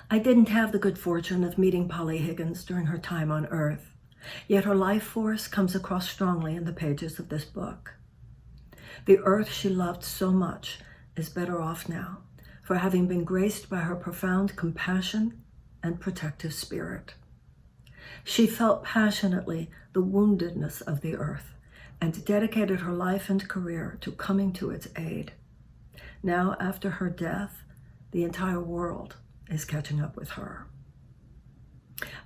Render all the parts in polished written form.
I didn't have the good fortune of meeting Polly Higgins during her time on Earth, yet her life force comes across strongly in the pages of this book. The Earth she loved so much is better off now for having been graced by her profound compassion and protective spirit. She felt passionately the woundedness of the Earth and dedicated her life and career to coming to its aid. Now, after her death, the entire world is catching up with her.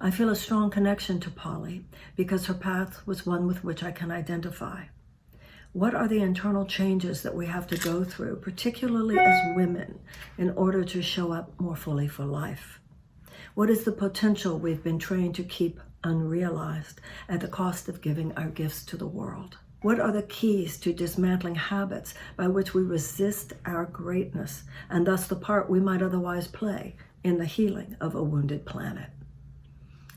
I feel a strong connection to Polly because her path was one with which I can identify. What are the internal changes that we have to go through, particularly as women, in order to show up more fully for life? What is the potential we've been trained to keep unrealized at the cost of giving our gifts to the world? What are the keys to dismantling habits by which we resist our greatness and thus the part we might otherwise play in the healing of a wounded planet?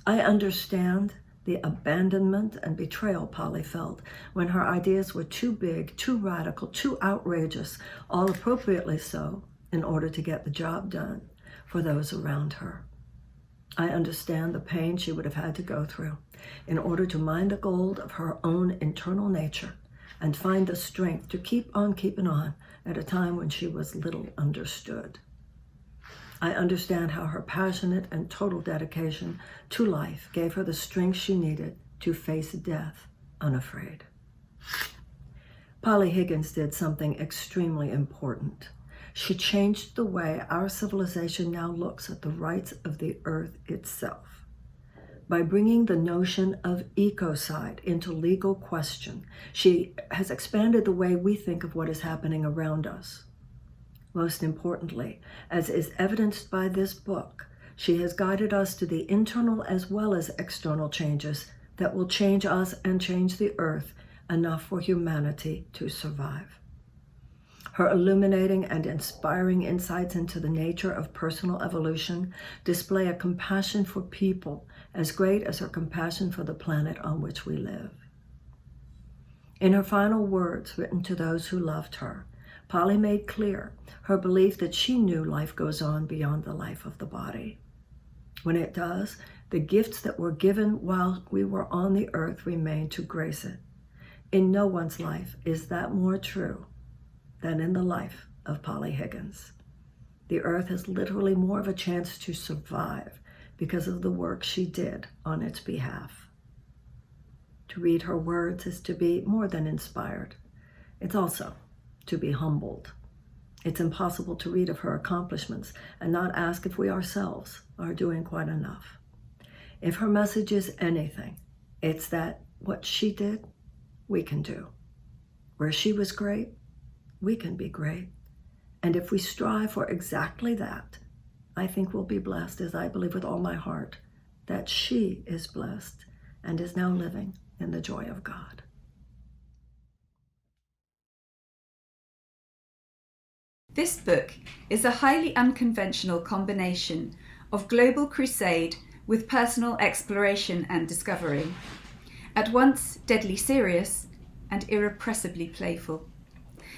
I understand the abandonment and betrayal Polly felt when her ideas were too big, too radical, too outrageous, all appropriately so, in order to get the job done for those around her. I understand the pain she would have had to go through in order to mine the gold of her own internal nature and find the strength to keep on keeping on at a time when she was little understood. I understand how her passionate and total dedication to life gave her the strength she needed to face death unafraid. Polly Higgins did something extremely important. She changed the way our civilization now looks at the rights of the earth itself. By bringing the notion of ecocide into legal question, she has expanded the way we think of what is happening around us. Most importantly, as is evidenced by this book, she has guided us to the internal as well as external changes that will change us and change the earth enough for humanity to survive. Her illuminating and inspiring insights into the nature of personal evolution display a compassion for people as great as her compassion for the planet on which we live. In her final words written to those who loved her, Polly made clear her belief that she knew life goes on beyond the life of the body. When it does, the gifts that were given while we were on the earth remain to grace it. In no one's life is that more true than in the life of Polly Higgins. The earth has literally more of a chance to survive because of the work she did on its behalf. To read her words is to be more than inspired. It's also to be humbled. It's impossible to read of her accomplishments and not ask if we ourselves are doing quite enough. If her message is anything, it's that what she did, we can do. Where she was great, we can be great. And if we strive for exactly that, I think we'll be blessed, as I believe with all my heart that she is blessed and is now living in the joy of God. This book is a highly unconventional combination of global crusade with personal exploration and discovery, at once deadly serious and irrepressibly playful.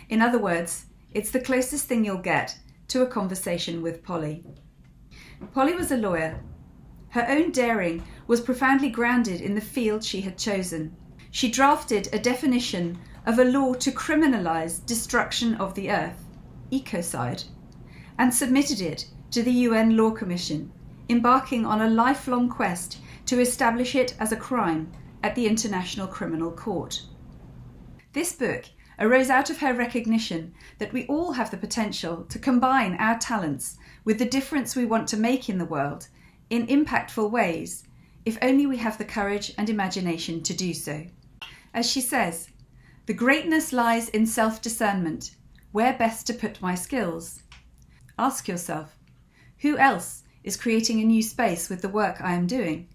In other words, it's the closest thing you'll get to a conversation with Polly. Polly was a lawyer. Her own daring was profoundly grounded in the field she had chosen. She drafted a definition of a law to criminalize destruction of the earth, Ecocide, and submitted it to the UN Law Commission, embarking on a lifelong quest to establish it as a crime at the International Criminal Court. This book arose out of her recognition that we all have the potential to combine our talents with the difference we want to make in the world in impactful ways, if only we have the courage and imagination to do so. As she says, "The greatness lies in self-discernment, where best to put my skills." Ask yourself, who else is creating a new space with the work I am doing?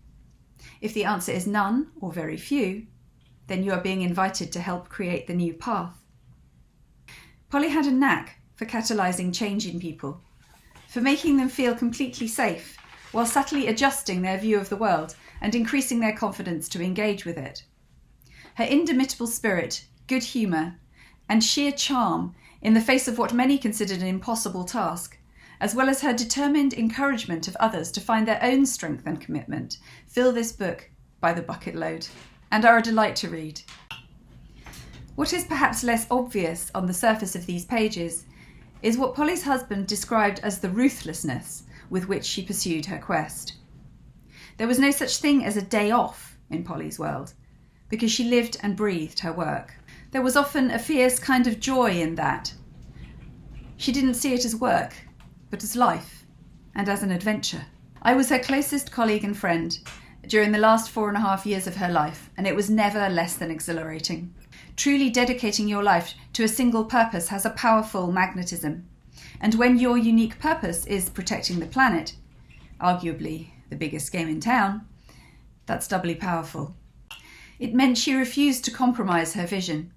If the answer is none or very few, then you are being invited to help create the new path. Polly had a knack for catalysing change in people, for making them feel completely safe while subtly adjusting their view of the world and increasing their confidence to engage with it. Her indomitable spirit, good humour, and sheer charm in the face of what many considered an impossible task as well as her determined encouragement of others to find their own strength and commitment, fill this book by the bucket load and are a delight to read. What is perhaps less obvious on the surface of these pages is what Polly's husband described as the ruthlessness with which she pursued her quest. There was no such thing as a day off in Polly's world, because she lived and breathed her work. There was often a fierce kind of joy in that. She didn't see it as work, but as life, and as an adventure. I was her closest colleague and friend during the last 4.5 years of her life, and it was never less than exhilarating. Truly dedicating your life to a single purpose has a powerful magnetism, and when your unique purpose is protecting the planet, arguably the biggest game in town, that's doubly powerful. It meant she refused to compromise her vision,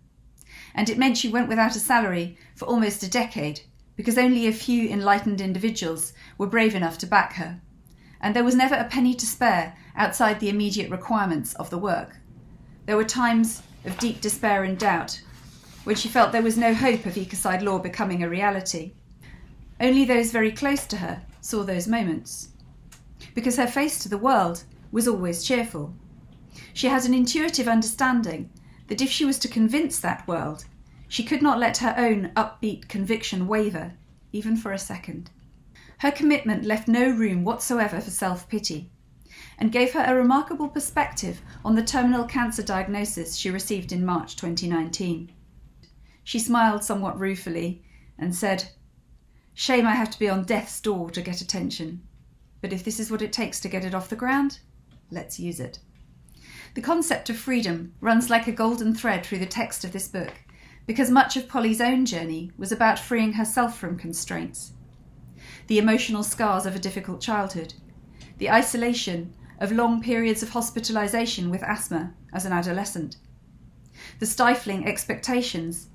and it meant she went without a salary for almost a decade, because only a few enlightened individuals were brave enough to back her, and there was never a penny to spare outside the immediate requirements of the work. There were times of deep despair and doubt, when she felt there was no hope of Ecocide law becoming a reality. Only those very close to her saw those moments, because her face to the world was always cheerful. She had an intuitive understanding that if she was to convince that world, she could not let her own upbeat conviction waver, even for a second. Her commitment left no room whatsoever for self-pity, and gave her a remarkable perspective on the terminal cancer diagnosis she received in March 2019. She smiled somewhat ruefully and said, "Shame I have to be on death's door to get attention. But if this is what it takes to get it off the ground, let's use it." The concept of freedom runs like a golden thread through the text of this book, because much of Polly's own journey was about freeing herself from constraints. The emotional scars of a difficult childhood, the isolation of long periods of hospitalisation with asthma as an adolescent, the stifling expectations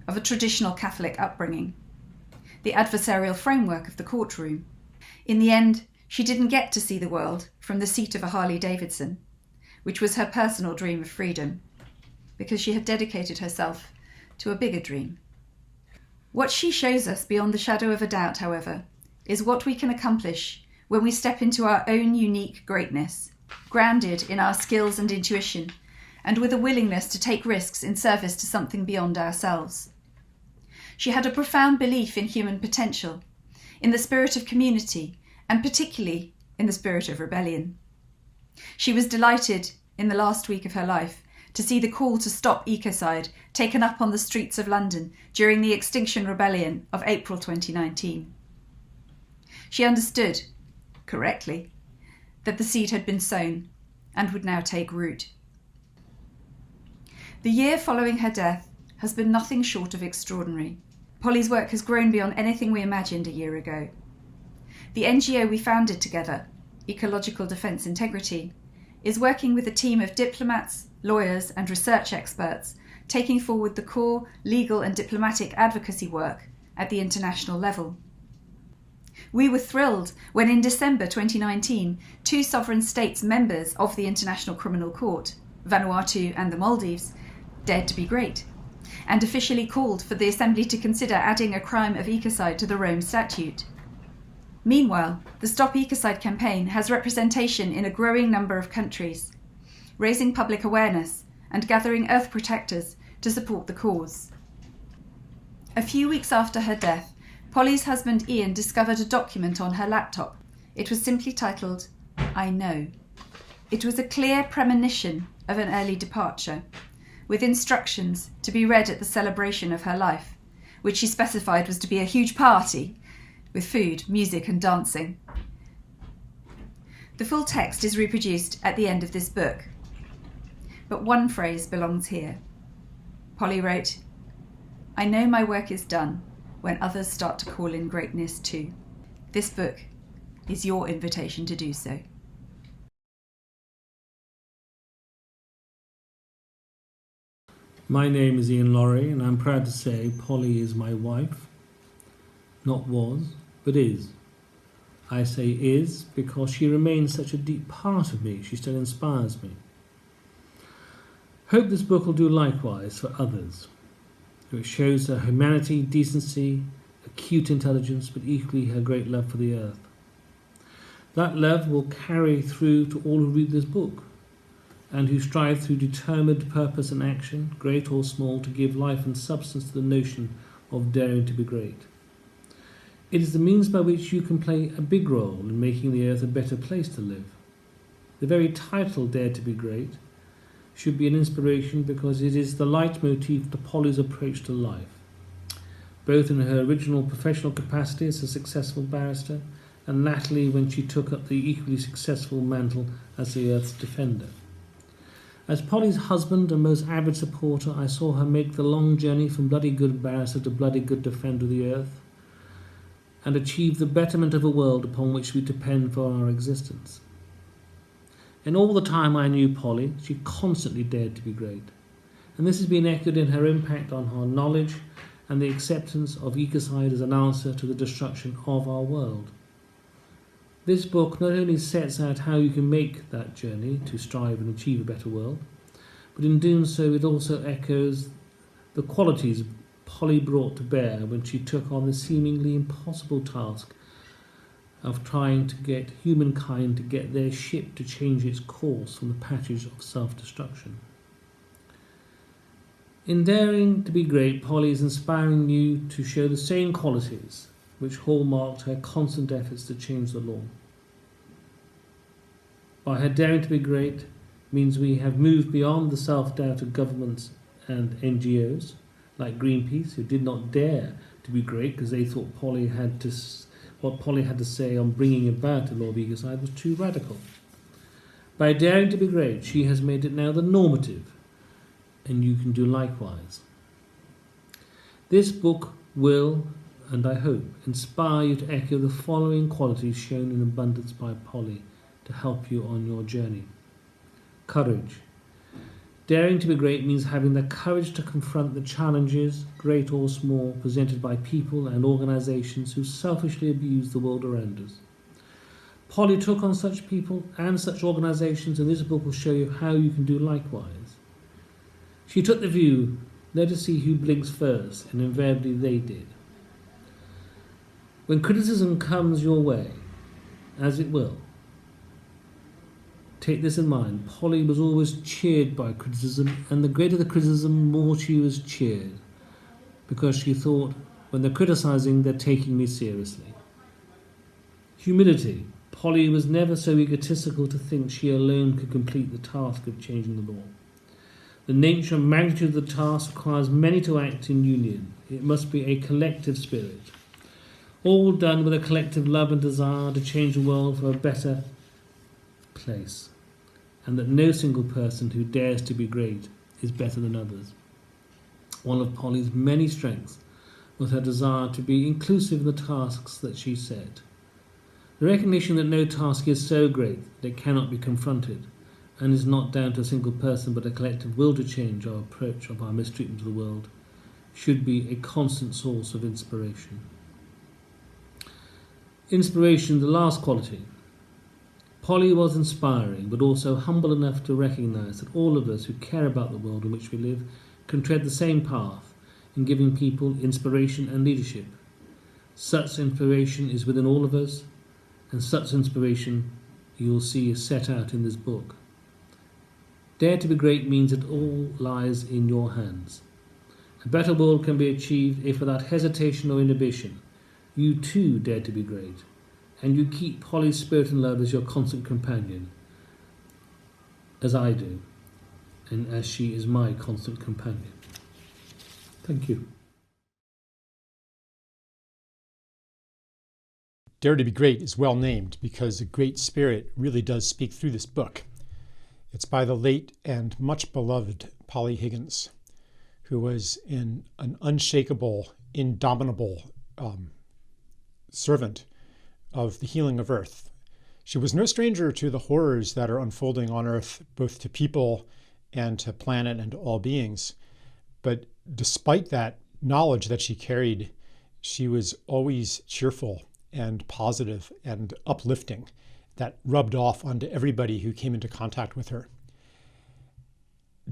of a traditional Catholic upbringing, the adversarial framework of the courtroom. In the end, she didn't get to see the world from the seat of a Harley-Davidson, which was her personal dream of freedom, because she had dedicated herself to a bigger dream. What she shows us beyond the shadow of a doubt, however, is what we can accomplish when we step into our own unique greatness, grounded in our skills and intuition, and with a willingness to take risks in service to something beyond ourselves. She had a profound belief in human potential, in the spirit of community, and particularly in the spirit of rebellion. She was delighted, in the last week of her life, to see the call to stop ecocide taken up on the streets of London during the Extinction Rebellion of April 2019. She understood, correctly, that the seed had been sown and would now take root. The year following her death has been nothing short of extraordinary. Polly's work has grown beyond anything we imagined a year ago. The NGO we founded together, Ecological Defence Integrity, is working with a team of diplomats, lawyers and research experts, taking forward the core legal and diplomatic advocacy work at the international level. We were thrilled when in December 2019, 2 sovereign states members of the International Criminal Court, Vanuatu and the Maldives, dared to be great, and officially called for the Assembly to consider adding a crime of ecocide to the Rome Statute. Meanwhile, the Stop Ecocide campaign has representation in a growing number of countries, raising public awareness and gathering earth protectors to support the cause. A few weeks after her death, Polly's husband Ian discovered a document on her laptop. It was simply titled, "I Know." It was a clear premonition of an early departure, with instructions to be read at the celebration of her life, which she specified was to be a huge party, with food, music and dancing. The full text is reproduced at the end of this book, but one phrase belongs here. Polly wrote, "I know my work is done when others start to call in greatness too." This book is your invitation to do so. My name is Ian Lawrie, and I'm proud to say Polly is my wife. Not was, but is. I say is because she remains such a deep part of me. She still inspires me. Hope this book will do likewise for others. It shows her humanity, decency, a acute intelligence, but equally her great love for the earth. That love will carry through to all who read this book, and who strive through determined purpose and action, great or small, to give life and substance to the notion of daring to be great. It is the means by which you can play a big role in making the earth a better place to live. The very title, Dare to be Great, should be an inspiration because it is the leitmotif to Polly's approach to life, both in her original professional capacity as a successful barrister and latterly when she took up the equally successful mantle as the Earth's defender. As Polly's husband and most avid supporter, I saw her make the long journey from bloody good barrister to bloody good defender of the Earth and achieve the betterment of a world upon which we depend for our existence. In all the time I knew Polly, she constantly dared to be great, and this has been echoed in her impact on her knowledge and the acceptance of Ecocide as an answer to the destruction of our world. This book not only sets out how you can make that journey to strive and achieve a better world, but in doing so it also echoes the qualities Polly brought to bear when she took on the seemingly impossible task of trying to get humankind to get their ship to change its course from the passage of self-destruction. In daring to be great, Polly is inspiring you to show the same qualities which hallmarked her constant efforts to change the law. By her daring to be great means we have moved beyond the self-doubt of governments and NGOs like Greenpeace, who did not dare to be great because they thought what Polly had to say on bringing about the law of ecocide was too radical. By daring to be great, she has made it now the normative, and you can do likewise. This book will, and I hope, inspire you to echo the following qualities shown in abundance by Polly to help you on your journey. Courage. Daring to be great means having the courage to confront the challenges, great or small, presented by people and organisations who selfishly abuse the world around us. Polly took on such people and such organisations, and this book will show you how you can do likewise. She took the view, let us see who blinks first, and invariably they did. When criticism comes your way, as it will, take this in mind, Polly was always cheered by criticism, and the greater the criticism, the more she was cheered, because she thought, when they're criticising, they're taking me seriously. Humility. Polly was never so egotistical to think she alone could complete the task of changing the law. The nature and magnitude of the task requires many to act in union. It must be a collective spirit, all done with a collective love and desire to change the world for a better place, and that no single person who dares to be great is better than others. One of Polly's many strengths was her desire to be inclusive in the tasks that she set. The recognition that no task is so great that it cannot be confronted and is not down to a single person but a collective will to change our approach of our mistreatment of the world should be a constant source of inspiration. Inspiration, the last quality. Polly was inspiring, but also humble enough to recognise that all of us who care about the world in which we live can tread the same path in giving people inspiration and leadership. Such inspiration is within all of us, and such inspiration you will see is set out in this book. Dare to be great means it all lies in your hands. A better world can be achieved if, without hesitation or inhibition, you too dare to be great, and you keep Polly's spirit and love as your constant companion, as I do, and as she is my constant companion. Thank you. Dare to be Great is well named because a great spirit really does speak through this book. It's by the late and much beloved Polly Higgins, who was an unshakable, indomitable servant of the healing of Earth. She was no stranger to the horrors that are unfolding on Earth, both to people and to planet and to all beings. But despite that knowledge that she carried, she was always cheerful and positive and uplifting. That rubbed off onto everybody who came into contact with her.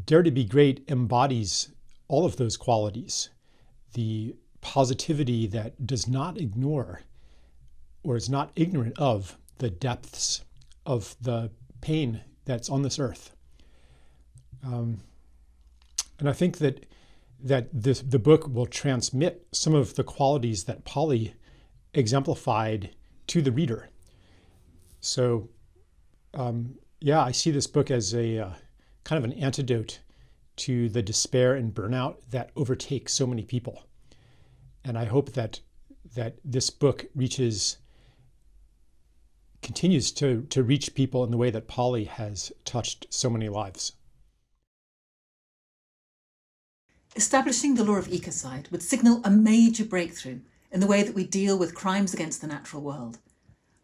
Dare to be Great embodies all of those qualities. The positivity that does not ignore or is not ignorant of the depths of the pain that's on this earth. And I think that the book will transmit some of the qualities that Polly exemplified to the reader. So, I see this book as a kind of an antidote to the despair and burnout that overtakes so many people. And I hope that this book continues to reach people in the way that Polly has touched so many lives. Establishing the law of ecocide would signal a major breakthrough in the way that we deal with crimes against the natural world.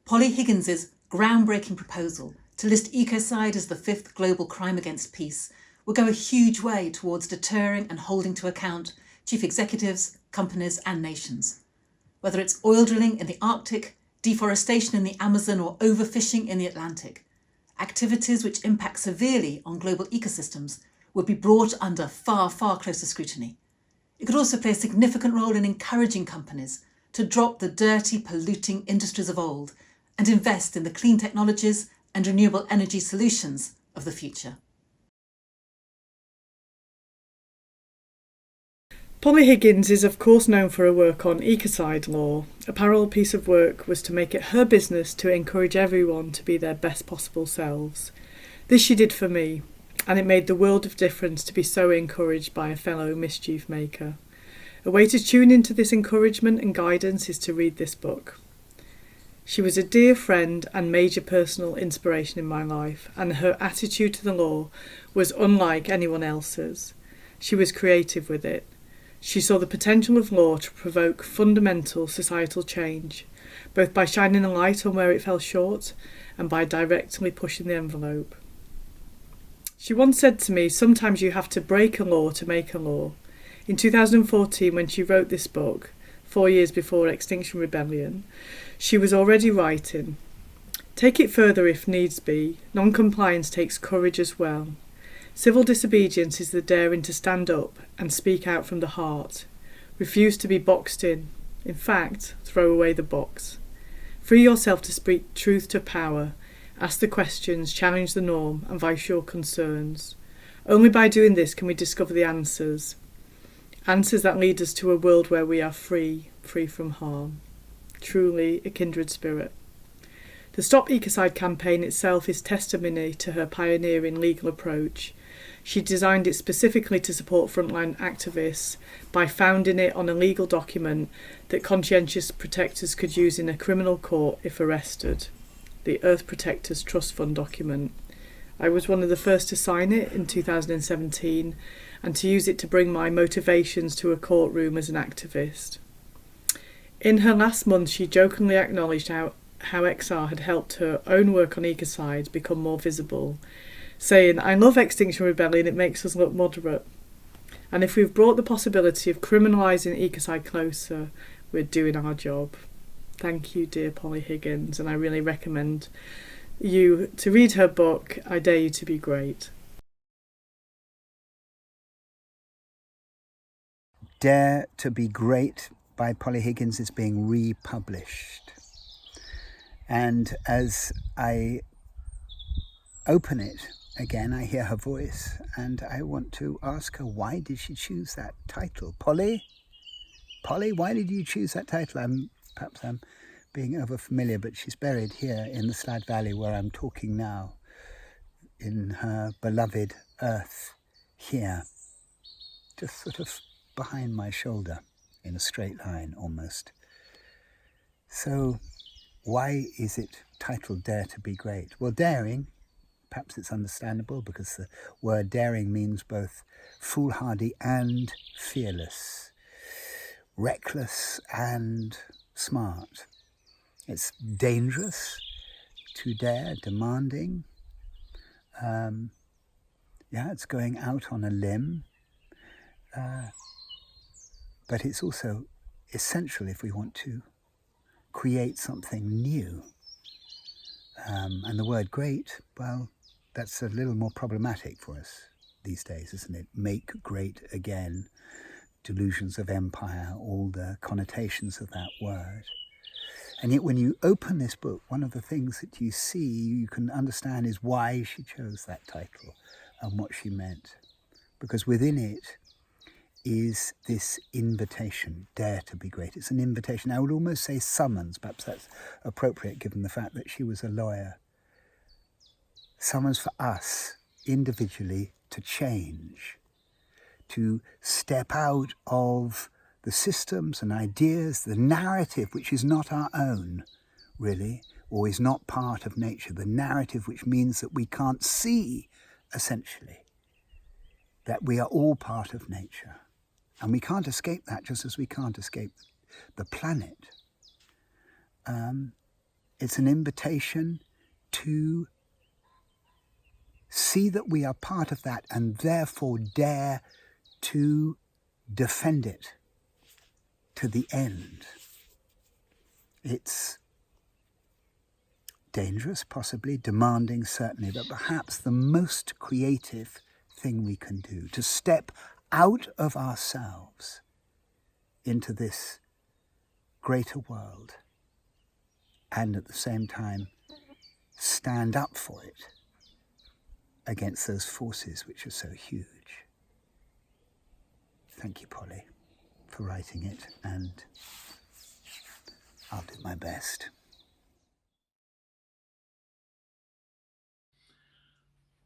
Polly Higgins' groundbreaking proposal to list ecocide as the 5th global crime against peace will go a huge way towards deterring and holding to account chief executives, companies and nations. Whether it's oil drilling in the Arctic, deforestation in the Amazon or overfishing in the Atlantic, activities which impact severely on global ecosystems would be brought under far, far closer scrutiny. It could also play a significant role in encouraging companies to drop the dirty, polluting industries of old and invest in the clean technologies and renewable energy solutions of the future. Polly Higgins is of course known for her work on ecocide law. A parallel piece of work was to make it her business to encourage everyone to be their best possible selves. This she did for me, and it made the world of difference to be so encouraged by a fellow mischief maker. A way to tune into this encouragement and guidance is to read this book. She was a dear friend and major personal inspiration in my life, and her attitude to the law was unlike anyone else's. She was creative with it. She saw the potential of law to provoke fundamental societal change, both by shining a light on where it fell short and by directly pushing the envelope. She once said to me, sometimes you have to break a law to make a law. In 2014, when she wrote this book, 4 years before Extinction Rebellion, she was already writing, "Take it further if needs be. Non-compliance takes courage as well. Civil disobedience is the daring to stand up and speak out from the heart. Refuse to be boxed in. In fact, throw away the box. Free yourself to speak truth to power. Ask the questions, challenge the norm, and voice your concerns. Only by doing this can we discover the answers. Answers that lead us to a world where we are free from harm." Truly a kindred spirit. The Stop Ecocide campaign itself is testimony to her pioneering legal approach. She designed it specifically to support frontline activists by founding it on a legal document that conscientious protectors could use in a criminal court if arrested. The Earth Protectors Trust Fund document. I was one of the first to sign it in 2017 and to use it to bring my motivations to a courtroom as an activist. In her last month, she jokingly acknowledged how XR had helped her own work on ecocide become more visible, saying, "I love Extinction Rebellion, it makes us look moderate. And if we've brought the possibility of criminalising ecocide closer, we're doing our job." Thank you, dear Polly Higgins, and I really recommend you to read her book, I Dare You to Be Great. Dare to Be Great by Polly Higgins is being republished. And as I open it again, I hear her voice, and I want to ask her, why did she choose that title? Polly, why did you choose that title? Perhaps I'm being over-familiar, but she's buried here in the Slad Valley where I'm talking now, in her beloved earth here, just sort of behind my shoulder, in a straight line almost. So why is it titled Dare to Be Great? Well, daring, perhaps it's understandable because the word daring means both foolhardy and fearless, reckless and smart. It's dangerous to dare, demanding. It's going out on a limb. But it's also essential if we want to create something new. And the word great, well, that's a little more problematic for us these days, isn't it? Make great again. delusions of empire, all the connotations of that word. And yet when you open this book, one of the things that you see, you can understand, is why she chose that title and what she meant. Because within it is this invitation, dare to be great. It's an invitation. I would almost say summons, perhaps that's appropriate given the fact that she was a lawyer. Summons for us individually to change, to step out of the systems and ideas, the narrative which is not our own, really, or is not part of nature, the narrative which means that we can't see, essentially, that we are all part of nature. And we can't escape that, just as we can't escape the planet. It's an invitation to see that we are part of that and therefore dare to defend it to the end. It's dangerous, possibly, demanding, certainly, but perhaps the most creative thing we can do, to step out of ourselves into this greater world and at the same time stand up for it against those forces which are so huge. Thank you, Polly, for writing it, and I'll do my best.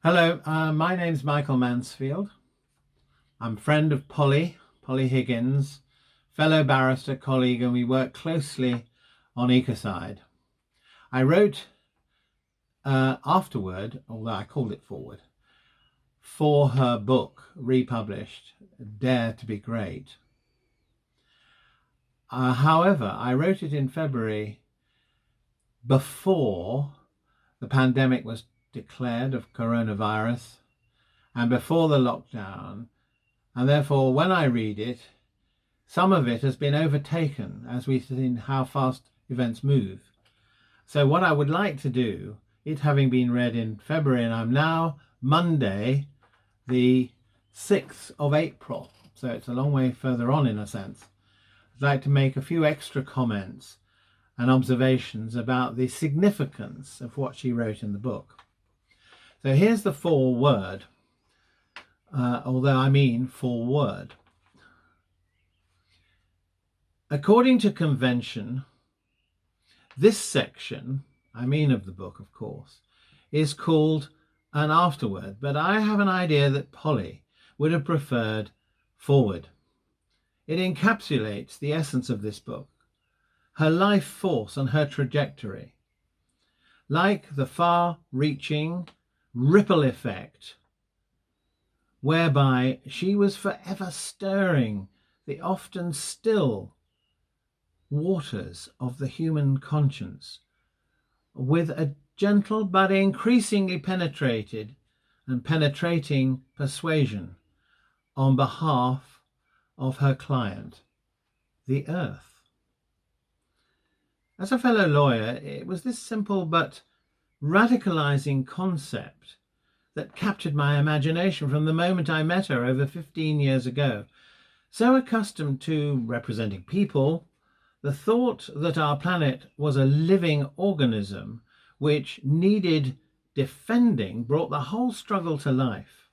Hello, my name's Michael Mansfield. I'm a friend of Polly Higgins, fellow barrister, colleague, and we work closely on Ecocide. I wrote Afterword, although I called it Foreword, for her book, republished, Dare to be Great. However, I wrote it in February before the pandemic was declared of coronavirus and before the lockdown, and therefore when I read it, some of it has been overtaken as we've seen how fast events move. So what I would like to do, it having been read in February, and I'm now Monday the 6th of April, so it's a long way further on in a sense. I'd like to make a few extra comments and observations about the significance of what she wrote in the book. So here's the foreword, although I mean foreword. According to convention, this section, I mean of the book of course, is called an afterword, but I have an idea that Polly would have preferred foreword. It encapsulates the essence of this book, her life force and her trajectory. Like the far-reaching ripple effect whereby she was forever stirring the often still waters of the human conscience with a gentle but increasingly penetrating persuasion on behalf of her client, the earth. As a fellow lawyer, it was this simple but radicalizing concept that captured my imagination from the moment I met her over 15 years ago. So accustomed to representing people, the thought that our planet was a living organism which needed defending brought the whole struggle to life.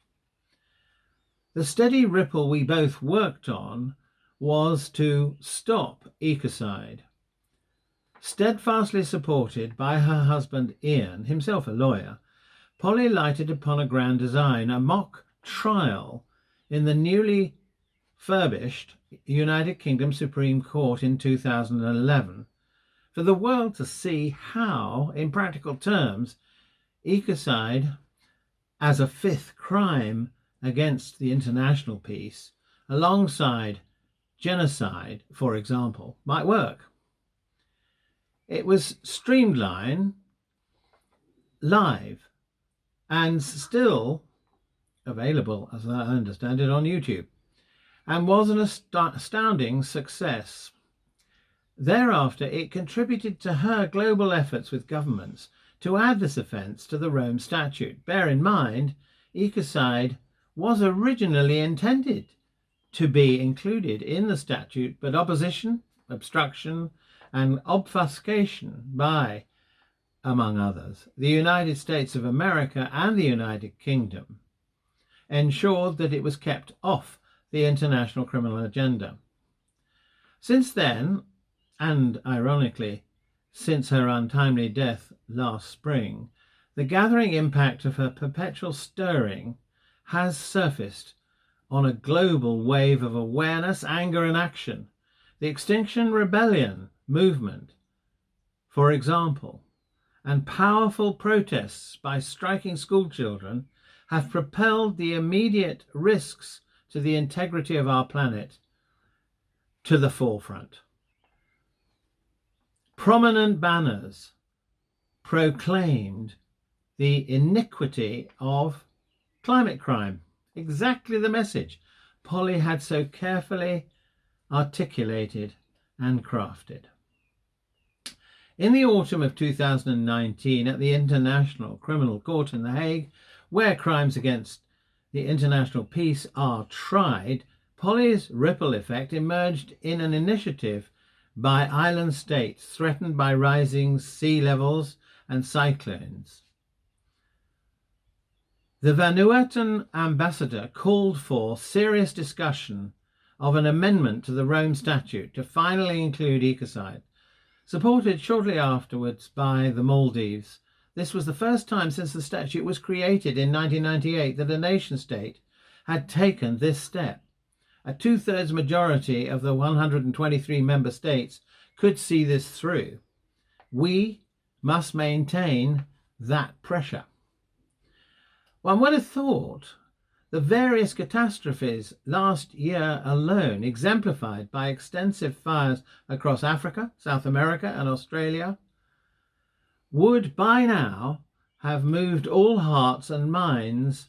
The steady ripple we both worked on was to stop ecocide. Steadfastly supported by her husband Ian, himself a lawyer, Polly lighted upon a grand design, a mock trial in the newly furbished United Kingdom Supreme Court in 2011 for the world to see how, in practical terms, ecocide as a fifth crime against the international peace, alongside genocide, for example, might work. It was streamlined, live, and still available, as I understand it, on YouTube, and was an astounding success. Thereafter, it contributed to her global efforts with governments to add this offence to the Rome Statute. Bear in mind, ecocide was originally intended to be included in the statute, but opposition, obstruction, and obfuscation by, among others, the United States of America and the United Kingdom ensured that it was kept off the international criminal agenda. Since then, and ironically, since her untimely death last spring, the gathering impact of her perpetual stirring has surfaced on a global wave of awareness, anger, and action. The Extinction Rebellion movement, for example, and powerful protests by striking schoolchildren have propelled the immediate risks to the integrity of our planet to the forefront. Prominent banners proclaimed the iniquity of climate crime. Exactly the message Polly had so carefully articulated and crafted. In the autumn of 2019, at the International Criminal Court in The Hague, where crimes against the international peace are tried, Polly's ripple effect emerged in an initiative by island states threatened by rising sea levels and cyclones. The Vanuatuan ambassador called for serious discussion of an amendment to the Rome Statute to finally include ecocide, supported shortly afterwards by the Maldives. This was the first time since the statute was created in 1998 that a nation-state had taken this step. A two-thirds majority of the 123 member states could see this through. We must maintain that pressure. One would have thought the various catastrophes last year alone, exemplified by extensive fires across Africa, South America, and Australia, would by now have moved all hearts and minds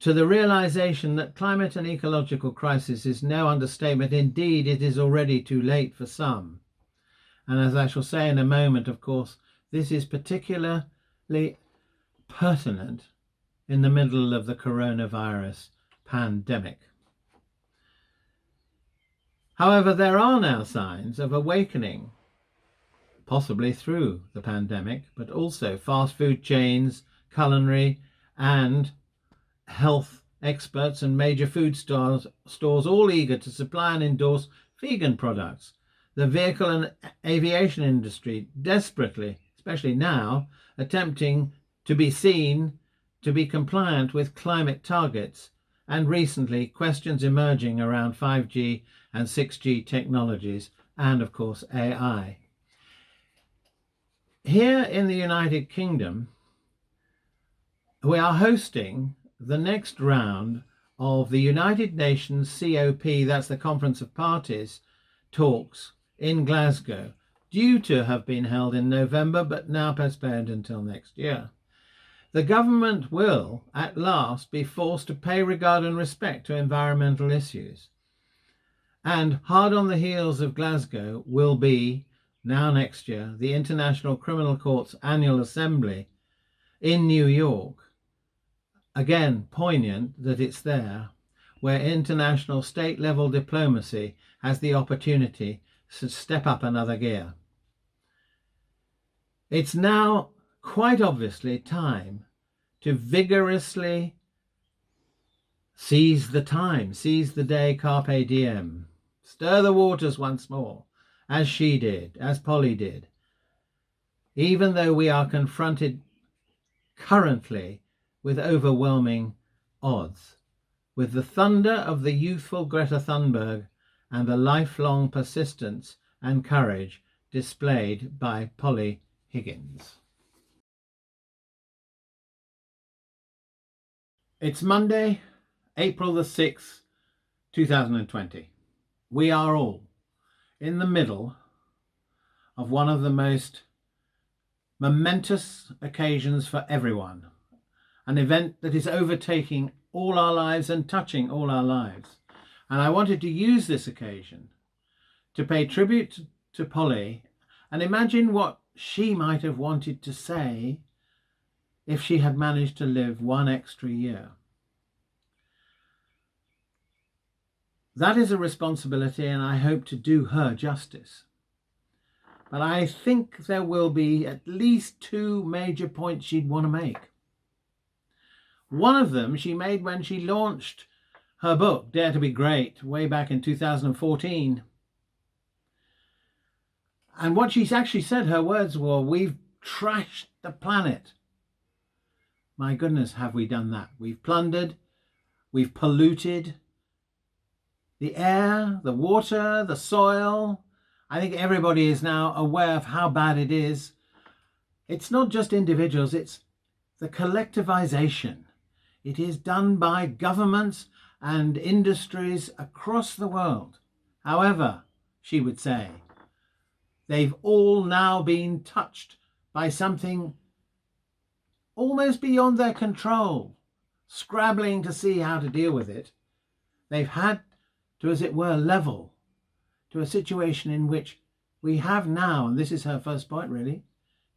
to the realization that climate and ecological crisis is no understatement. Indeed, it is already too late for some. And as I shall say in a moment, of course, this is particularly pertinent in the middle of the coronavirus pandemic. However, there are now signs of awakening, possibly through the pandemic, but also fast food chains, culinary and health experts and major food stores all eager to supply and endorse vegan products. The vehicle and aviation industry desperately, especially now, attempting to be seen to be compliant with climate targets, and recently questions emerging around 5G and 6G technologies, and of course AI. Here in the United Kingdom, we are hosting the next round of the United Nations COP, that's the Conference of Parties, talks in Glasgow, due to have been held in November, but now postponed until next year. The government will, at last, be forced to pay regard and respect to environmental issues. And hard on the heels of Glasgow will be, now next year, the International Criminal Court's annual assembly in New York. Again, poignant that it's there, where international state-level diplomacy has the opportunity to step up another gear. It's now quite obviously time to vigorously seize the time, seize the day, carpe diem, stir the waters once more, as she did, as Polly did. Even though we are confronted currently with overwhelming odds, with the thunder of the youthful Greta Thunberg and the lifelong persistence and courage displayed by Polly Higgins. It's Monday, April the 6th, 2020. We are all in the middle of one of the most momentous occasions for everyone, an event that is overtaking all our lives and touching all our lives. And I wanted to use this occasion to pay tribute to Polly and imagine what she might have wanted to say if she had managed to live one extra year. That is a responsibility, and I hope to do her justice. But I think there will be at least two major points she'd want to make. One of them she made when she launched her book, Dare to be Great, way back in 2014. And what she actually said, her words were, "We've trashed the planet." My goodness, have we done that? We've plundered, we've polluted the air, the water, the soil. I think everybody is now aware of how bad it is. It's not just individuals, it's the collectivization. It is done by governments and industries across the world. However, she would say, they've all now been touched by something almost beyond their control, scrabbling to see how to deal with it. They've had to, as it were, level to a situation in which we have now, and this is her first point really,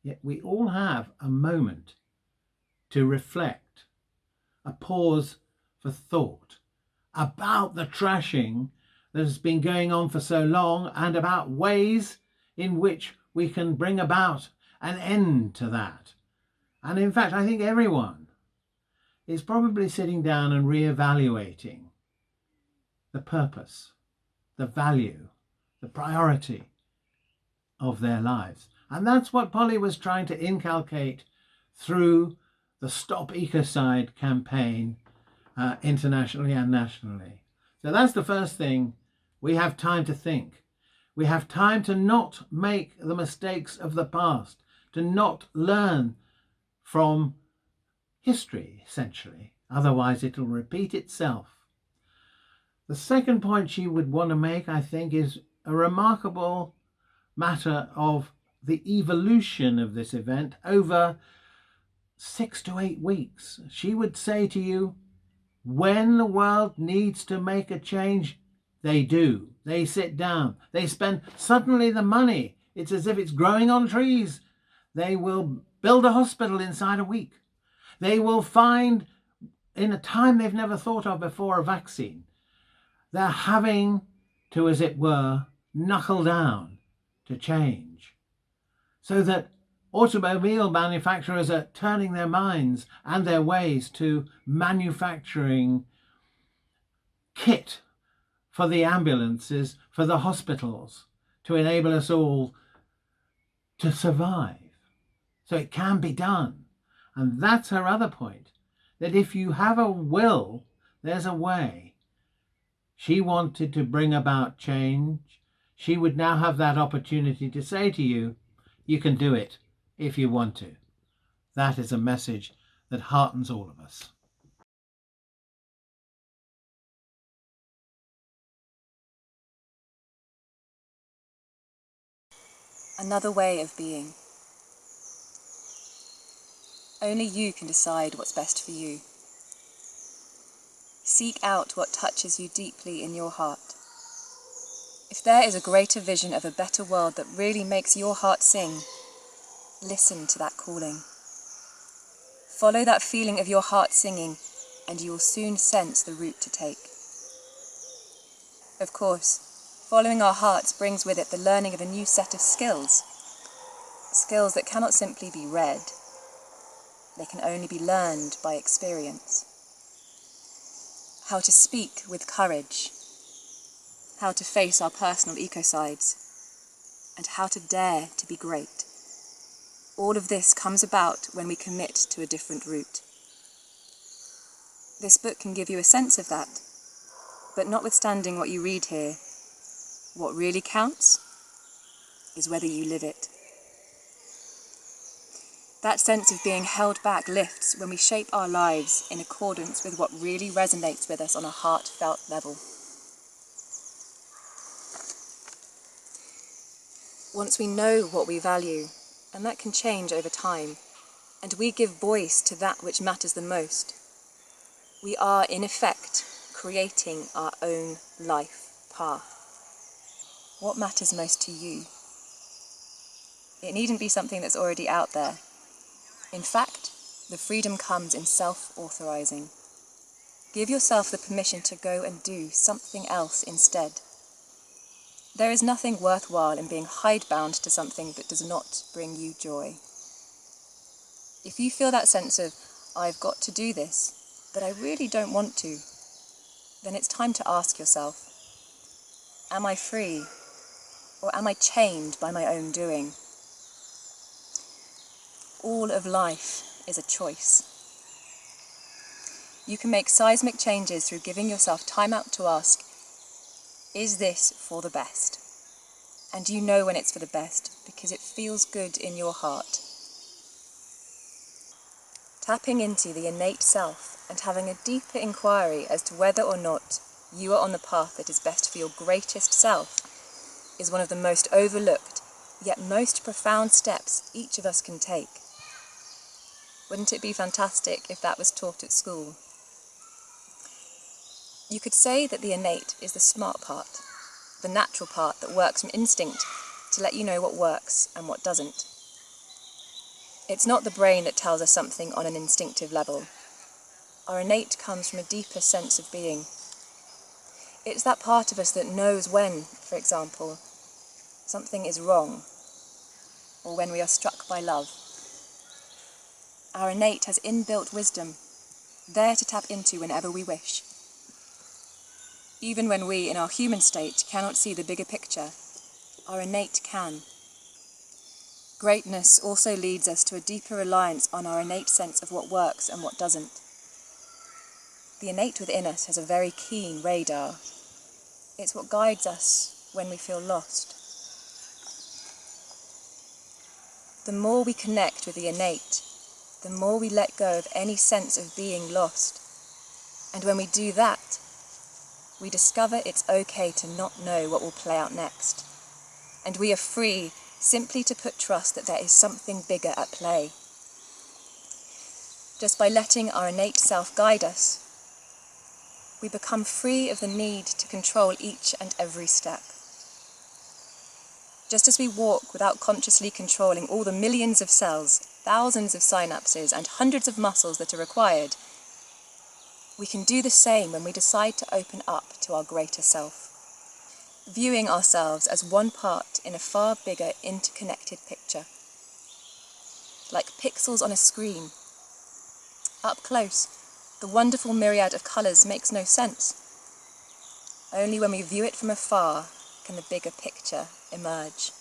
yet we all have a moment to reflect, a pause for thought about the trashing that has been going on for so long, and about ways in which we can bring about an end to that. And in fact, I think everyone is probably sitting down and reevaluating the purpose, the value, the priority of their lives. And that's what Polly was trying to inculcate through the Stop Ecocide campaign, internationally and nationally. So that's the first thing. We have time to think. We have time to not make the mistakes of the past, to not learn from history, essentially. Otherwise, it'll repeat itself. The second point she would want to make, I think, is a remarkable matter of the evolution of this event over 6 to 8 weeks. She would say to you, when the world needs to make a change, they do. They sit down. They spend suddenly the money. It's as if it's growing on trees. They will build a hospital inside a week. They will find, in a time they've never thought of before, a vaccine. They're having to, as it were, knuckle down to change. So that automobile manufacturers are turning their minds and their ways to manufacturing kit for the ambulances, for the hospitals, to enable us all to survive. So it can be done. And that's her other point, that if you have a will, there's a way. She wanted to bring about change. She would now have that opportunity to say to you, you can do it if you want to. That is a message that heartens all of us. Another way of being. Only you can decide what's best for you. Seek out what touches you deeply in your heart. If there is a greater vision of a better world that really makes your heart sing, listen to that calling. Follow that feeling of your heart singing, and you will soon sense the route to take. Of course, following our hearts brings with it the learning of a new set of skills. Skills that cannot simply be read. They can only be learned by experience. How to speak with courage. How to face our personal ecocides. And how to dare to be great. All of this comes about when we commit to a different route. This book can give you a sense of that, but notwithstanding what you read here, what really counts is whether you live it. That sense of being held back lifts when we shape our lives in accordance with what really resonates with us on a heartfelt level. Once we know what we value, and that can change over time, and we give voice to that which matters the most, we are, in effect, creating our own life path. What matters most to you? It needn't be something that's already out there. In fact, the freedom comes in self-authorizing, give yourself the permission to go and do something else instead. There is nothing worthwhile in being hidebound to something that does not bring you joy. If you feel that sense of, I've got to do this, but I really don't want to, then it's time to ask yourself, am I free, or am I chained by my own doing? All of life is a choice. You can make seismic changes through giving yourself time out to ask, is this for the best? And you know when it's for the best because it feels good in your heart. Tapping into the innate self and having a deeper inquiry as to whether or not you are on the path that is best for your greatest self is one of the most overlooked, yet most profound steps each of us can take. Wouldn't it be fantastic if that was taught at school? You could say that the innate is the smart part, the natural part that works from instinct to let you know what works and what doesn't. It's not the brain that tells us something on an instinctive level. Our innate comes from a deeper sense of being. It's that part of us that knows when, for example, something is wrong, or when we are struck by love. Our innate has inbuilt wisdom, there to tap into whenever we wish. Even when we, in our human state, cannot see the bigger picture, our innate can. Greatness also leads us to a deeper reliance on our innate sense of what works and what doesn't. The innate within us has a very keen radar. It's what guides us when we feel lost. The more we connect with the innate, the more we let go of any sense of being lost. And when we do that, we discover it's okay to not know what will play out next. And we are free simply to put trust that there is something bigger at play. Just by letting our innate self guide us, we become free of the need to control each and every step. Just as we walk without consciously controlling all the millions of cells, thousands of synapses, and hundreds of muscles that are required, we can do the same when we decide to open up to our greater self, viewing ourselves as one part in a far bigger interconnected picture. Like pixels on a screen. Up close, the wonderful myriad of colours makes no sense. Only when we view it from afar can the bigger picture emerge.